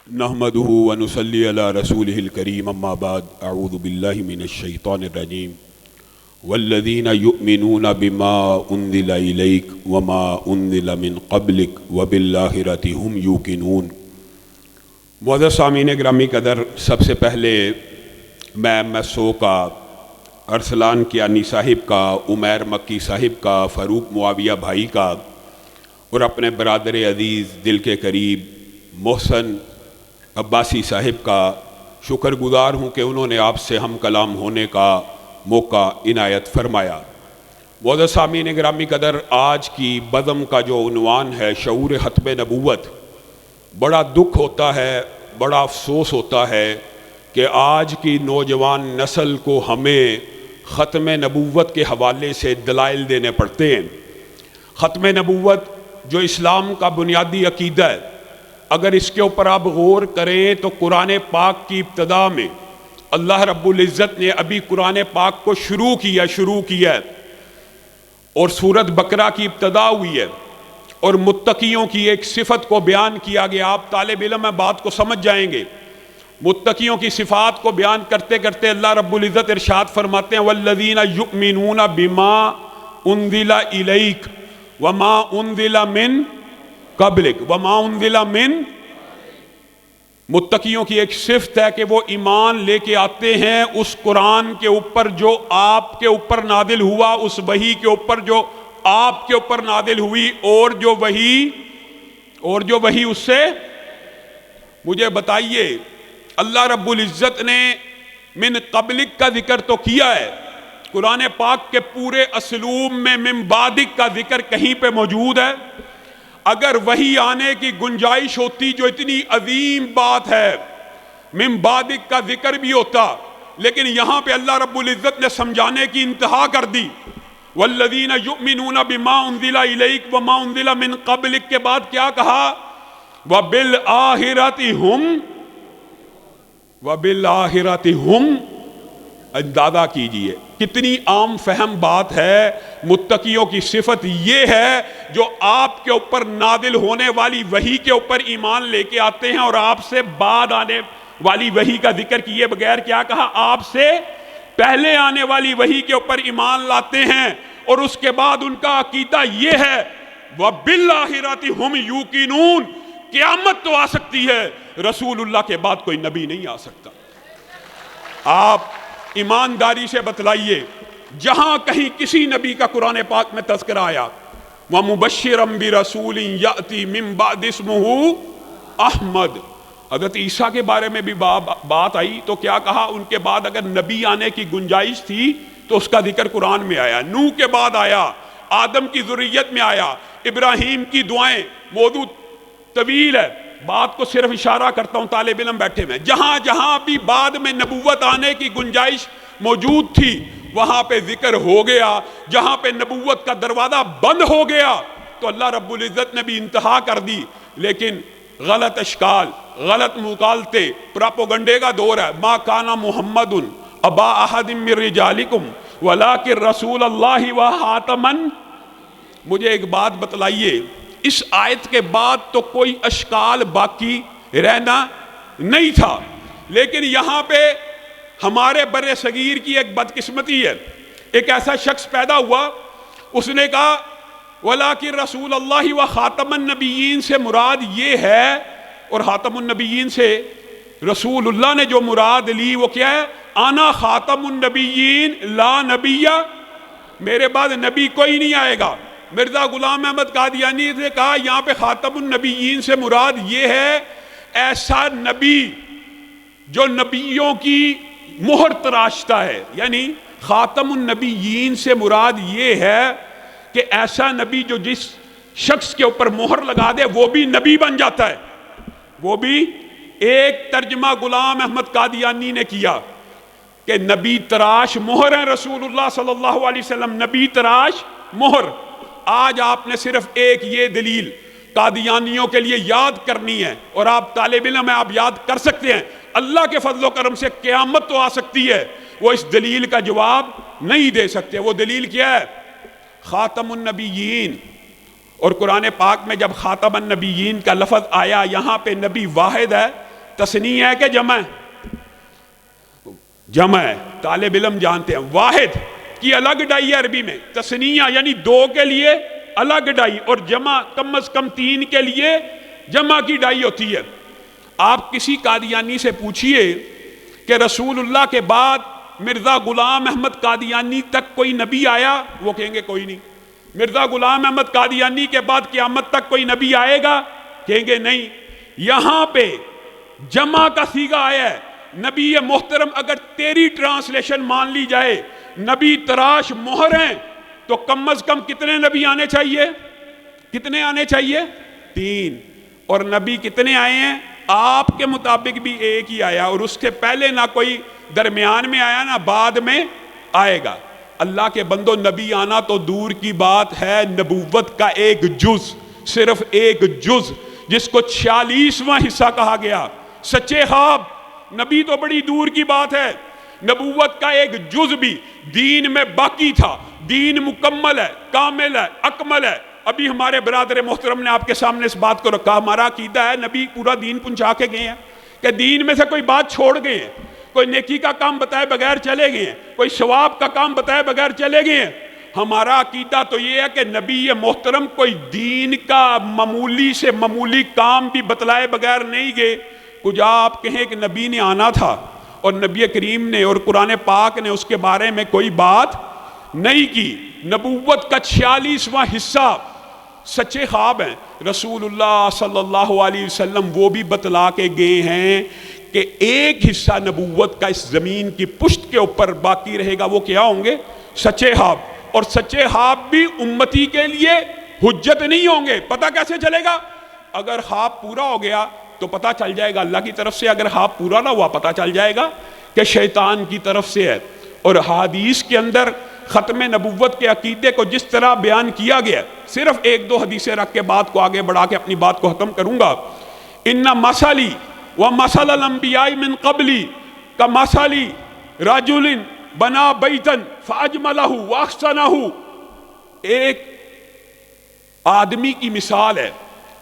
نحمده ونصلي على رسوله الكريم اما بعد اعوذ بالله من الشيطان الرجيم والذين يؤمنون بما انزل اليك وما انزل من قبلك وبالآخرة هم يوقنون۔ معزز سامعین گرامی قدر، سب سے پہلے میں MSO کا، ارسلان کیانی صاحب کا، عمیر مکی صاحب کا، فاروق معاویہ بھائی کا اور اپنے برادر عزیز دل کے قریب محسن عباسی صاحب کا شکر گزار ہوں کہ انہوں نے آپ سے ہم کلام ہونے کا موقع عنایت فرمایا۔ معزز سامعین گرامی قدر، آج کی بزم کا جو عنوان ہے شعور ختم نبوت، بڑا دکھ ہوتا ہے، بڑا افسوس ہوتا ہے کہ آج کی نوجوان نسل کو ہمیں ختم نبوت کے حوالے سے دلائل دینے پڑتے ہیں۔ ختم نبوت جو اسلام کا بنیادی عقیدہ ہے، اگر اس کے اوپر آپ غور کریں تو قرآن پاک کی ابتدا میں اللہ رب العزت نے ابھی قرآن پاک کو شروع کیا ہے اور سورۃ بقرہ کی ابتدا ہوئی ہے اور متقیوں کی ایک صفت کو بیان کیا گیا۔ آپ طالب علم ہیں، بات کو سمجھ جائیں گے۔ متقیوں کی صفات کو بیان کرتے کرتے اللہ رب العزت ارشاد فرماتے ہیں والذین یؤمنون بما انزل الیک وما انزل من قبلک وما انزل من۔ متقیوں کی ایک صفت ہے کہ وہ ایمان لے کے آتے ہیں اس قرآن کے اوپر جو آپ کے اوپر نازل ہوا، اس وحی کے اوپر جو آپ کے اوپر نازل ہوئی، اور جو وحی اس سے۔ مجھے بتائیے، اللہ رب العزت نے من قبلک کا ذکر تو کیا ہے، قرآن پاک کے پورے اسلوب میں من بعدک کا ذکر کہیں پہ موجود ہے؟ اگر وحی آنے کی گنجائش ہوتی، جو اتنی عظیم بات ہے، من بعدک کا ذکر بھی ہوتا، لیکن یہاں پہ اللہ رب العزت نے سمجھانے کی انتہا کر دی۔ والذین یؤمنون بما انزل الیک وما انزل من قبلک کے بعد کیا کہا؟ وبالآخرۃ ہم۔ اندازہ کیجئے کتنی عام فہم بات ہے۔ متقیوں کی صفت یہ ہے جو آپ کے اوپر نازل ہونے والی وحی کے اوپر ایمان لے کے آتے ہیں اور آپ سے بعد آنے والی وحی کا ذکر کیے بغیر کیا کہا؟ آپ سے پہلے آنے والی وحی کے اوپر ایمان لاتے ہیں اور اس کے بعد ان کا عقیدہ یہ ہے وَبِالْآخِرَةِ هُمْ يُوقِنُونَ۔ قیامت تو آ سکتی ہے، رسول اللہ کے بعد کوئی نبی نہیں آ سکتا۔ آپ ایمانداری سے بتلائیے، جہاں کہیں کسی نبی کا قرآن پاک میں تذکرہ آیا وَمُبَشِّرًا بِرَسُولٍ يَأْتِي مِن بَعْدِ اسْمُهُ احمد، حضرت عیسیٰ کے بارے میں بھی بات آئی تو کیا کہا؟ ان کے بعد اگر نبی آنے کی گنجائش تھی تو اس کا ذکر قرآن میں آیا۔ نوح کے بعد آیا، آدم کی ذریت میں آیا، ابراہیم کی دعائیں، موضوع طویل ہے، بات کو صرف اشارہ کرتا ہوں، طالب علم بیٹھے میں، جہاں جہاں بھی بعد میں نبوت آنے کی گنجائش موجود تھی وہاں پہ ذکر ہو گیا۔ جہاں پہ نبوت کا دروازہ بند ہو گیا تو اللہ رب العزت نے بھی انتہا کر دی۔ لیکن غلط اشکال، غلط مغالطے، پراپوگنڈے کا دور ہے۔ ما کان محمد ابا احد من رجالکم ولکن رسول اللہ وخاتم۔ مجھے ایک بات بتلائیے، اس آیت کے بعد تو کوئی اشکال باقی رہنا نہیں تھا، لیکن یہاں پہ ہمارے بر صغیر کی ایک بدقسمتی ہے۔ ایک ایسا شخص پیدا ہوا، اس نے کہا وَلَٰكِن رسول اللہ و خاتم النبیین سے مراد یہ ہے، اور خاتم النبیین سے رسول اللہ نے جو مراد لی وہ کیا ہے؟ انا خاتم النبیین لا نبی، میرے بعد نبی کوئی نہیں آئے گا۔ مرزا غلام احمد قادیانی نے کہا یہاں پہ خاتم النبیین سے مراد یہ ہے ایسا نبی جو نبیوں کی مہر تراشتا ہے، یعنی خاتم النبیین سے مراد یہ ہے کہ ایسا نبی جو جس شخص کے اوپر مہر لگا دے وہ بھی نبی بن جاتا ہے۔ وہ بھی ایک ترجمہ غلام احمد قادیانی نے کیا کہ نبی تراش مہر ہے رسول اللہ صلی اللہ علیہ وسلم، نبی تراش مہر۔ آج آپ نے صرف ایک یہ دلیل قادیانیوں کے لیے یاد کرنی ہے، اور آپ طالب علم ہیں، آپ یاد کر سکتے ہیں۔ اللہ کے فضل و کرم سے قیامت تو آ سکتی ہے، وہ اس دلیل کا جواب نہیں دے سکتے۔ وہ دلیل کیا ہے؟ خاتم النبیین۔ اور قرآن پاک میں جب خاتم النبیین کا لفظ آیا، یہاں پہ نبی واحد ہے تثنیہ ہے کہ جمع ہے؟ جمع ہے، طالب علم جانتے ہیں۔ واحد کی الگ ڈائی ہے عربی میں، تثنیہ یعنی دو کے لیے الگ ڈائی، اور جمع کم از کم تین کے لیے جمع کی ڈائی ہوتی ہے۔ آپ کسی قادیانی سے پوچھئے کہ رسول اللہ کے بعد مرزا غلام احمد قادیانی تک کوئی نبی آیا؟ وہ کہیں گے کوئی نہیں۔ مرزا غلام احمد قادیانی کے بعد قیامت تک کوئی نبی آئے گا؟ کہیں گے نہیں۔ یہاں پہ جمع کا صیغہ آیا ہے۔ نبی محترم اگر تیری ٹرانسلیشن مان لی جائے نبی تراش مہر ہیں تو کم از کم کتنے نبی آنے چاہیے؟ کتنے آنے چاہیے؟ 3۔ اور نبی کتنے آئے ہیں؟ آپ کے مطابق بھی ایک ہی آیا، اور اس کے پہلے نہ کوئی درمیان میں آیا نہ بعد میں آئے گا۔ اللہ کے بندو، نبی آنا تو دور کی بات ہے، نبوت کا ایک جز، صرف ایک جز جس کو 46واں حصہ کہا گیا، سچے خواب، نبی تو بڑی دور کی بات ہے، نبوت کا ایک جز بھی دین میں باقی تھا۔ دین مکمل ہے، کامل ہے، اکمل ہے۔ ابھی ہمارے برادر محترم نے آپ کے سامنے اس بات کو رکھا، ہمارا عقیدہ ہے نبی پورا دین پہنچا کے گئے ہیں، کہ دین میں سے کوئی بات چھوڑ گئے ہیں، کوئی نیکی کا کام بتائے بغیر چلے گئے ہیں، کوئی ثواب کا کام بتائے بغیر چلے گئے ہیں۔ ہمارا عقیدہ تو یہ ہے کہ نبی محترم کوئی دین کا معمولی سے معمولی کام بھی بتلائے بغیر نہیں گئے۔ کچھ آپ کہیں کہ نبی نے آنا تھا اور نبی کریم نے اور قرآن پاک نے اس کے بارے میں کوئی بات نہیں کی۔ نبوت کا 46واں حصہ سچے خواب ہیں۔ رسول اللہ صلی اللہ علیہ وسلم وہ بھی بتلا کے گئے ہیں کہ ایک حصہ نبوت کا اس زمین کی پشت کے اوپر باقی رہے گا، وہ کیا ہوں گے؟ سچے خواب۔ اور سچے خواب بھی امتی کے لیے حجت نہیں ہوں گے۔ پتہ کیسے چلے گا؟ اگر خواب پورا ہو گیا تو پتہ چل جائے گا اللہ کی طرف سے، اگر خواب پورا نہ ہوا پتہ چل جائے گا کہ شیطان کی طرف سے ہے۔ اور حدیث کے اندر ختم نبوت کے عقیدے کو جس طرح بیان کیا گیا، صرف ایک دو حدیثیں رکھ کے بات کو آگے بڑھا کے اپنی بات کو ختم کروں گا۔ ان مثلی ومثل الانبیاء من قبلی کمثل رجل بنا بیتا فاجملہ واحسنہ۔ ایک آدمی کی مثال ہے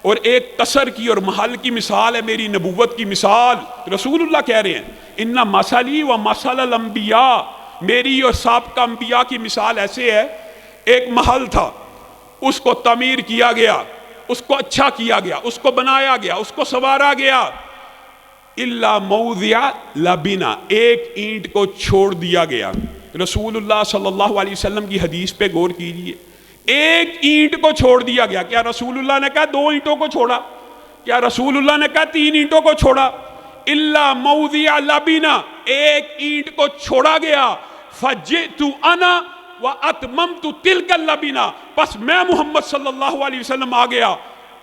اور ایک قصر کی اور محل کی مثال ہے میری نبوت کی مثال۔ رسول اللہ کہہ رہے ہیں ان مثلی ومثل الانبیاء، میری اور سابقہ انبیاء کی مثال ایسے ہے، ایک محل تھا، اس کو تعمیر کیا گیا، اس کو اچھا کیا گیا، اس کو بنایا گیا، اس کو سنوارا گیا، الا موضع لبنہ، ایک اینٹ کو چھوڑ دیا گیا۔ رسول اللہ صلی اللہ علیہ وسلم کی حدیث پہ غور کیجیے، ایک اینٹ کو چھوڑ دیا گیا۔ کیا رسول اللہ نے کہا 2 اینٹوں کو چھوڑا؟ کیا رسول اللہ نے کہا 3 اینٹوں کو چھوڑا؟ الا موضع لبنہ، ایک اینٹ کو چھوڑا گیا۔ فجئت انا واتممت تلک اللبنہ، پس میں محمد صلی اللہ علیہ وسلم آ گیا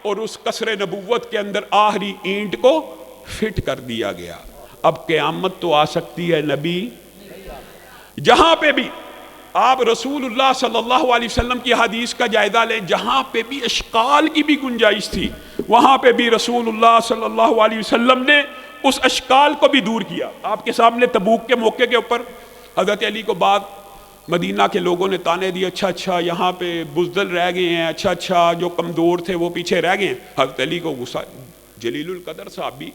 اور اس قصر نبوت کے اندر آخری اینٹ کو فٹ کر دیا گیا۔ اب قیامت تو آ سکتی ہے نبی، جہاں پہ بھی آپ رسول اللہ صلی اللہ علیہ وسلم کی حدیث کا جائزہ لیں، جہاں پہ بھی اشکال کی بھی گنجائش تھی وہاں پہ بھی رسول اللہ صلی اللہ علیہ وسلم نے اس اشکال کو بھی دور کیا۔ آپ کے سامنے تبوک کے موقع کے اوپر حضرت علی کو بعد مدینہ کے لوگوں نے تانے دیے، اچھا یہاں پہ بزدل رہ گئے ہیں، اچھا جو کمزور تھے وہ پیچھے رہ گئے ہیں۔ حضرت علی کو غصہ، جلیل القدر صاحب بھی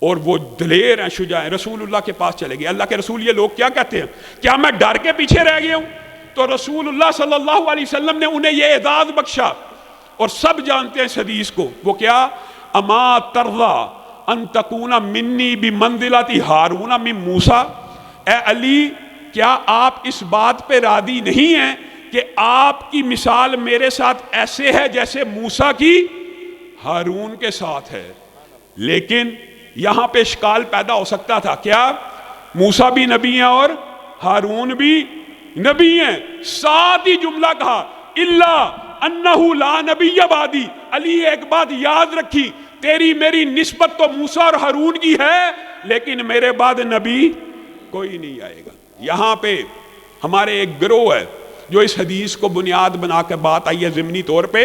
اور وہ دلیر ہیں، شجاع ہیں، رسول اللہ کے پاس چلے گئے۔ اللہ کے رسول یہ لوگ کیا کہتے ہیں؟ کیا میں ڈر کے پیچھے رہ گیا ہوں؟ تو رسول اللہ صلی اللہ علیہ وسلم نے انہیں یہ اعزاز بخشا، اور سب جانتے ہیں اس حدیث کو، وہ کیا؟ اما ترضی ان تکون منی بمنزلۃ ہارون من موسیٰ، اے علی کیا آپ اس بات پہ راضی نہیں ہیں کہ آپ کی مثال میرے ساتھ ایسے ہے جیسے موسیٰ کی ہارون کے ساتھ ہے؟ لیکن یہاں پہ اشکال پیدا ہو سکتا تھا، کیا موسیٰ بھی نبی ہیں اور ہارون بھی نبی ہیں؟ ساتھ ہی جملہ کہا الا انہ لا نبی بعدی۔ علی ایک بات یاد رکھی، تیری میری نسبت تو موسیٰ اور ہارون کی ہے، لیکن میرے بعد نبی کوئی نہیں آئے گا۔ یہاں پہ ہمارے ایک گروہ ہے جو اس حدیث کو بنیاد بنا کے بات آئی ہے ضمنی طور پہ،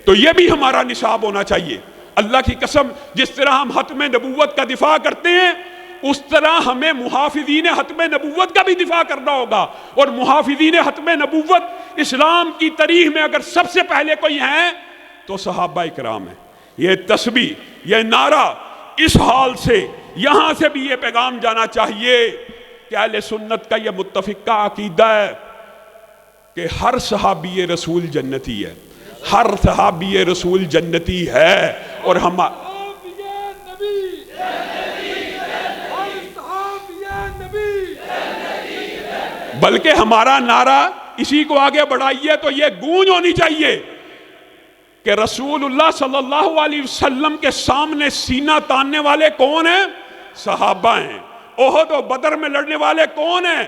تو یہ بھی ہمارا نصاب ہونا چاہیے۔ اللہ کی قسم، جس طرح ہم ختم نبوت کا دفاع کرتے ہیں اس طرح ہمیں محافظین ختم نبوت کا بھی دفاع کرنا ہوگا۔ اور محافظین ختم نبوت اسلام کی تاریخ میں اگر سب سے پہلے کوئی ہیں تو صحابہ کرام ہیں۔ یہ تسبیح، یہ نعرہ اس حال سے یہاں سے بھی یہ پیغام جانا چاہیے کہ اہل سنت کا یہ متفقہ عقیدہ ہے کہ ہر صحابی رسول جنتی ہے، ہر صحابی رسول جنتی ہے، اور ہم بلکہ ہمارا نعرہ اسی کو آگے بڑھائیے تو یہ گونج ہونی چاہیے کہ رسول اللہ صلی اللہ علیہ وسلم کے سامنے سینہ تاننے والے کون ہیں؟ صحابہ ہیں۔ احد و بدر میں لڑنے والے کون ہیں؟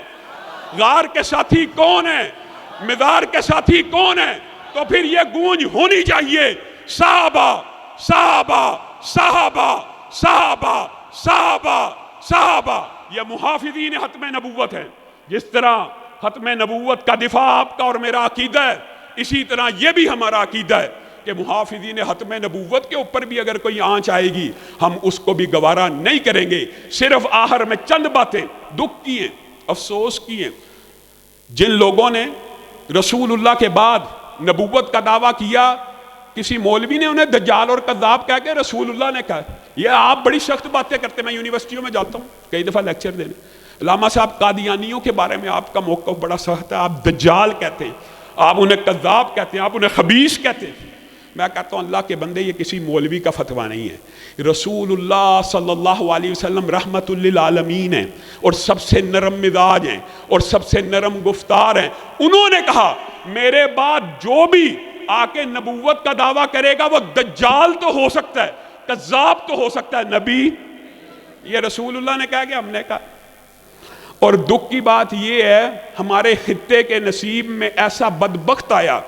غار کے ساتھی کون ہیں؟ مدار کے ساتھی کون ہیں؟ تو پھر یہ گونج ہونی چاہیے صحابہ صحابہ صحابہ صحابہ صحابہ صحابہ۔ یہ محافظین ختم نبوت ہیں۔ جس طرح ختم نبوت کا دفاع آپ کا اور میرا عقیدہ ہے، اسی طرح یہ بھی ہمارا عقیدہ ہے کہ محافظین ختم نبوت کے اوپر بھی اگر کوئی آنچ آئے گی ہم اس کو بھی گوارا نہیں کریں گے۔ صرف آخر میں چند باتیں دکھ کی ہیں، افسوس کی ہیں۔ جن لوگوں نے رسول اللہ کے بعد نبوت کا دعویٰ کیا، کسی مولوی نے انہیں دجال اور کذاب کہہ کے رسول اللہ نے کہا، یہ آپ بڑی سخت باتیں کرتے ہیں۔ میں یونیورسٹیوں میں جاتا ہوں کئی دفعہ لیکچر دینے، علامہ صاحب قادیانیوں کے بارے میں آپ کا موقف بڑا سخت ہے، آپ دجال کہتے ہیں، آپ انہیں کذاب کہتے ہیں، آپ انہیں خبیث کہتے ہیں۔ میں کہتا ہوں اللہ کے بندے یہ کسی مولوی کا فتویٰ نہیں ہے، رسول اللہ صلی اللہ علیہ وسلم رحمت للعالمین ہیں اور سب سے نرم مزاج ہیں اور سب سے نرم گفتار ہیں۔ انہوں نے کہا میرے بعد جو بھی آ کے نبوت کا دعویٰ کرے گا وہ دجال تو ہو سکتا ہے، کذاب تو ہو سکتا ہے، نبی۔ یہ رسول اللہ نے کہا کہ ہم نے کہا۔ اور دکھ کی بات یہ ہے ہمارے خطے کے نصیب میں ایسا بدبخت آیا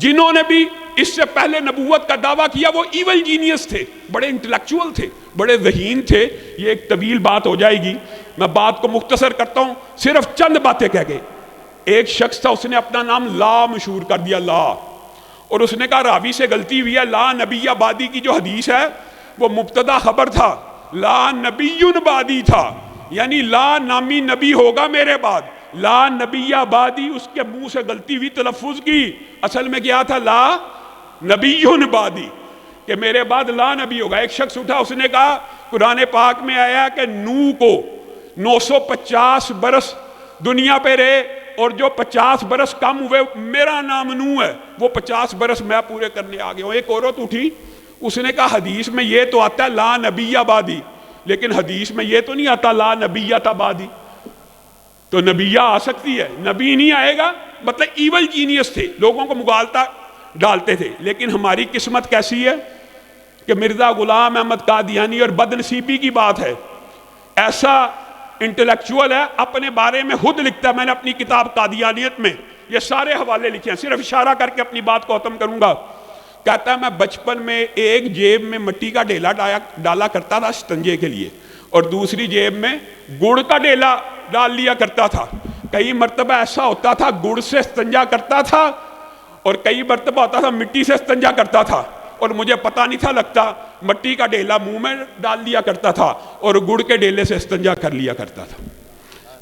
جنہوں نے بھی اس سے پہلے نبوت کا دعویٰ کیا وہ ایول جینیس تھے، بڑے انٹلیکچول تھے، بڑے ذہین تھے۔ یہ ایک طویل بات ہو جائے گی، میں بات کو مختصر کرتا ہوں، صرف چند باتیں کہہ گئے۔ ایک شخص تھا، اس نے اپنا نام لا مشہور کر دیا، لا، اور اس نے کہا راوی سے غلطی ہوئی ہے، لا نبی بعدی کی جو حدیث ہے وہ مبتدا خبر تھا، لا نبی بعدی تھا، یعنی لا نامی نبی ہوگا میرے بعد، لا نبی بعدی، اس کے منہ سے غلطی ہوئی تلفظ کی، اصل میں کیا تھا لا نبی بعدی، کہ میرے بعد لا نبی ہوگا۔ ایک شخص اٹھا، اس نے کہا قرآن پاک میں آیا کہ نوح کو 950 برس دنیا پہ رہے اور جو 50 برس کم ہوئے میرا نام نوح ہے، وہ 50 برس میں پورے کرنے آ گیا ہوں۔ ایک عورت اٹھی، اس نے کہا حدیث میں یہ تو آتا ہے لا نبی بعدی، لیکن حدیث میں یہ تو نہیں آتا لا نبیۃ بعدی، تو نبیہ آ سکتی ہے، نبی نہیں آئے گا۔ مطلب ایول جینیس تھے، لوگوں کو مغالطہ ڈالتے تھے۔ لیکن ہماری قسمت کیسی ہے کہ مرزا غلام احمد قادیانی، اور بد نصیبی کی بات ہے، ایسا انٹلیکچول ہے، اپنے بارے میں خود لکھتا ہے، میں نے اپنی کتاب قادیانیت میں یہ سارے حوالے لکھے ہیں، صرف اشارہ کر کے اپنی بات کو ختم کروں گا۔ کہتا ہے میں بچپن میں ایک جیب میں مٹی کا ڈھیلا ڈالا کرتا تھا استنجے کے لیے، اور دوسری جیب میں گڑ کا ڈھیلا ڈال لیا کرتا تھا۔ کئی مرتبہ ایسا ہوتا تھا گڑ سے استنجا کرتا تھا، اور کئی مرتبہ ہوتا تھا مٹی سے استنجا کرتا تھا، اور مجھے پتہ نہیں تھا لگتا، مٹی کا ڈھیلا منہ میں ڈال لیا کرتا تھا اور گڑ کے ڈھیلے سے استنجا کر لیا کرتا تھا،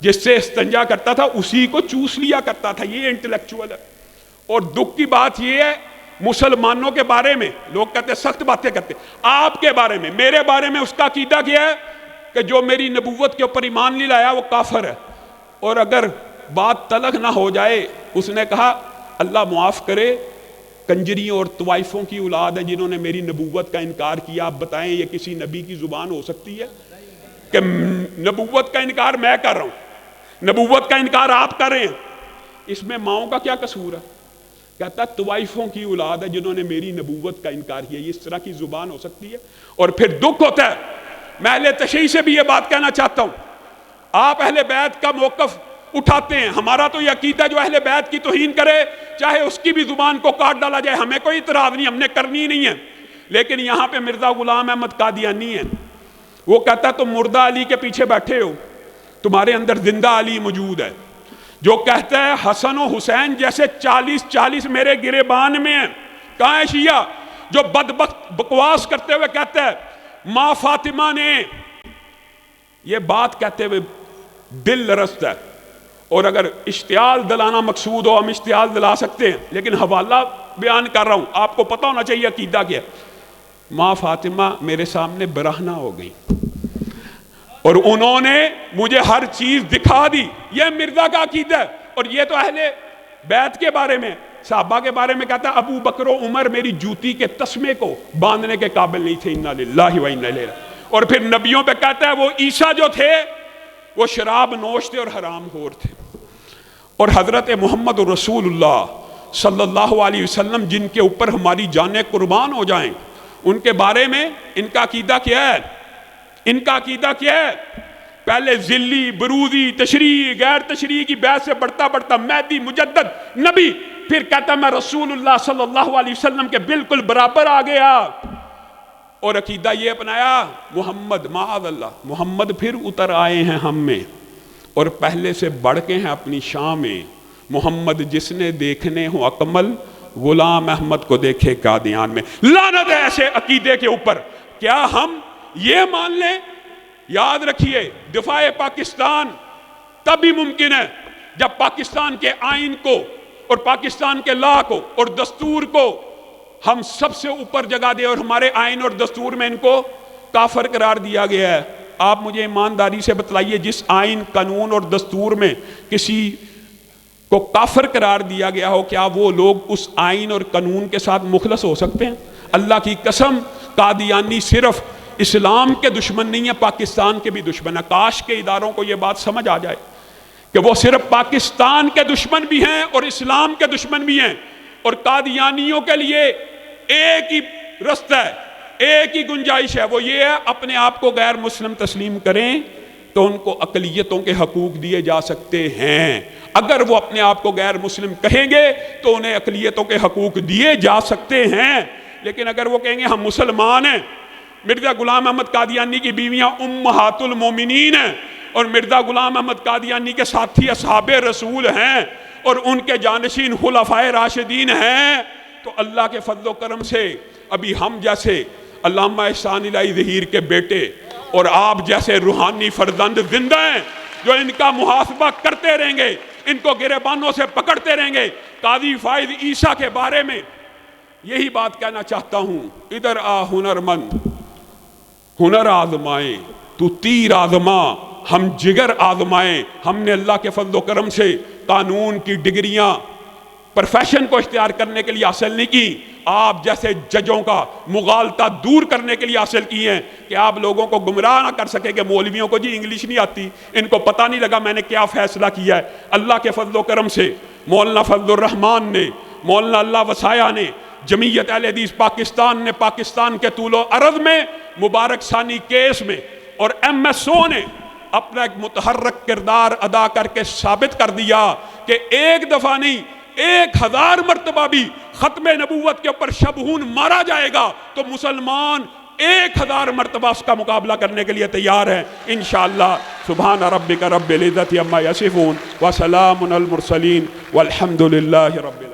جس سے استنجا کرتا تھا اسی کو چوس لیا کرتا تھا۔ یہ انٹلیکچول ہے۔ اور دکھ کی بات یہ ہے مسلمانوں کے بارے میں لوگ کہتے ہیں سخت باتیں کرتے، آپ کے بارے میں، میرے بارے میں اس کا عقیدہ کیا ہے کہ جو میری نبوت کے اوپر ایمان نہیں لایا وہ کافر ہے۔ اور اگر بات تلخ نہ ہو جائے، اس نے کہا اللہ معاف کرے، کنجریوں اور طوائفوں کی اولاد ہیں جنہوں نے میری نبوت کا انکار کیا، آپ بتائیں یہ کسی نبی کی زبان ہو سکتی ہے کہ نبوت کا انکار میں کر رہا ہوں، نبوت کا انکار آپ کر رہے ہیں، اس میں ماؤں کا کیا قصور ہے؟ کہتا ہے طوائفوں کی اولاد ہے جنہوں نے میری نبوت کا انکار کیا، یہ اس طرح کی زبان ہو سکتی ہے؟ اور پھر دکھ ہوتا ہے، میں اہل تشیع سے بھی یہ بات کہنا چاہتا ہوں، آپ اہل بیت کا موقف اٹھاتے ہیں، ہمارا تو یہ عقیدہ جو اہل بیت کی توہین کرے چاہے اس کی بھی زبان کو کاٹ ڈالا جائے، ہمیں کوئی اعتراض نہیں، ہم نے کرنی نہیں ہے۔ لیکن یہاں پہ مرزا غلام احمد قادیانی ہے، وہ کہتا ہے تم مردہ علی کے پیچھے بیٹھے ہو، تمہارے اندر زندہ علی موجود ہے، جو کہتا ہے حسن و حسین جیسے 40 میرے گریبان میں ہیں۔ کہاں ہے شیعہ جو بدبخت بکواس کرتے ہوئے کہتا ہے ماں فاطمہ نے، یہ بات کہتے ہوئے دل لرزتا ہے۔ اور اگر اشتعال دلانا مقصود ہو ہم اشتعال دلا سکتے ہیں، لیکن حوالہ بیان کر رہا ہوں، آپ کو پتہ ہونا چاہیے عقیدہ کیا۔ ماں فاطمہ میرے سامنے برہنہ ہو گئی، اور انہوں نے مجھے ہر چیز دکھا دی. یہ مرزا کا عقیدہ ہے. اور یہ تو اہل بیت کے بارے میں، صحابہ کے بارے میں کہتا ہے ابو بکر و عمر میری جوتی کے تسمے کو باندھنے کے قابل نہیں تھے. انا للہ و انا الیہ. اور پھر نبیوں پہ کہتا ہے وہ عیسیٰ جو تھے وہ شراب نوش تھے اور حرام خور تھے. اور حضرت محمد رسول اللہ صلی اللہ علیہ وسلم جن کے اوپر ہماری جانیں قربان ہو جائیں، ان کے بارے میں ان کا عقیدہ کیا ہے؟ ان کا عقیدہ کیا ہے؟ پہلے ذلی، بروزی، تشریعی، غیر تشریعی کی بحث سے بڑھتا بڑھتا مہدی، مجدد، نبی، پھر کہتا میں رسول اللہ صلی اللہ علیہ وسلم کے بالکل برابر آ گیا. اور عقیدہ یہ اپنایا محمد، معاذ اللہ، محمد پھر اتر آئے ہیں ہم میں اور پہلے سے بڑھ کے ہیں اپنی شان میں. محمد جس نے دیکھنے ہو اکمل، غلام احمد کو دیکھے قادیان میں. لعنت ہے ایسے عقیدے کے اوپر. کیا ہم یہ مان لیں؟ یاد رکھیے دفاع پاکستان تب ہی ممکن ہے جب پاکستان کے آئین کو اور پاکستان کے لا کو اور دستور کو ہم سب سے اوپر جگہ دیں. اور ہمارے آئین اور دستور میں ان کو کافر قرار دیا گیا ہے. آپ مجھے ایمانداری سے بتلائیے جس آئین، قانون اور دستور میں کسی کو کافر قرار دیا گیا ہو، کیا وہ لوگ اس آئین اور قانون کے ساتھ مخلص ہو سکتے ہیں؟ اللہ کی قسم قادیانی صرف اسلام کے دشمن نہیں ہے، پاکستان کے بھی دشمن ہے. کاش کے اداروں کو یہ بات سمجھ آ جائے کہ وہ صرف پاکستان کے دشمن بھی ہیں اور اسلام کے دشمن بھی ہیں. اور قادیانیوں کے لیے ایک ہی رستہ ہے، ایک ہی گنجائش ہے، وہ یہ ہے اپنے آپ کو غیر مسلم تسلیم کریں تو ان کو اقلیتوں کے حقوق دیے جا سکتے ہیں. اگر وہ اپنے آپ کو غیر مسلم کہیں گے تو انہیں اقلیتوں کے حقوق دیے جا سکتے ہیں. لیکن اگر وہ کہیں گے ہم مسلمان ہیں، مرزا غلام احمد قادیانی کی بیویاں امہات المومنین ہیں اور مرزا غلام احمد قادیانی کے ساتھی اصحاب رسول ہیں اور ان کے جانشین خلفائے راشدین ہیں، تو اللہ کے فضل و کرم سے ابھی ہم جیسے علامہ احسان الہی ظہیر کے بیٹے اور آپ جیسے روحانی فرزند زندہ ہیں جو ان کا محاسبہ کرتے رہیں گے، ان کو گریبانوں سے پکڑتے رہیں گے. قاضی فائز عیسیٰ کے بارے میں یہی بات کہنا چاہتا ہوں، ادھر آ ہنر مند، ہنر آزمائیں، تو تیر آزما، ہم جگر آزمائیں. ہم نے اللہ کے فضل و کرم سے قانون کی ڈگریاں پروفیشن کو اختیار کرنے کے لیے حاصل نہیں کی، آپ جیسے ججوں کا مغالطہ دور کرنے کے لیے حاصل کی ہیں کہ آپ لوگوں کو گمراہ نہ کر سکے کہ مولویوں کو جی انگلش نہیں آتی، ان کو پتہ نہیں لگا میں نے کیا فیصلہ کیا ہے. اللہ کے فضل و کرم سے مولانا فضل الرحمان نے، مولانا اللہ وسایا نے، جمعیت اہل حدیث پاکستان نے پاکستان کے طول و عرض میں مبارک ثانی کیس میں اور ایم ایس او نے اپنا ایک متحرک کردار ادا کر کے ثابت کر دیا کہ ایک دفعہ نہیں 1000 مرتبہ بھی ختم نبوت کے اوپر شبہون مارا جائے گا تو مسلمان 1000 مرتبہ اس کا مقابلہ کرنے کے لیے تیار ہے انشاءاللہ. سبحان ربک رب العزت عما یصفون وسلام علی المرسلین والحمد للہ رب العالمین.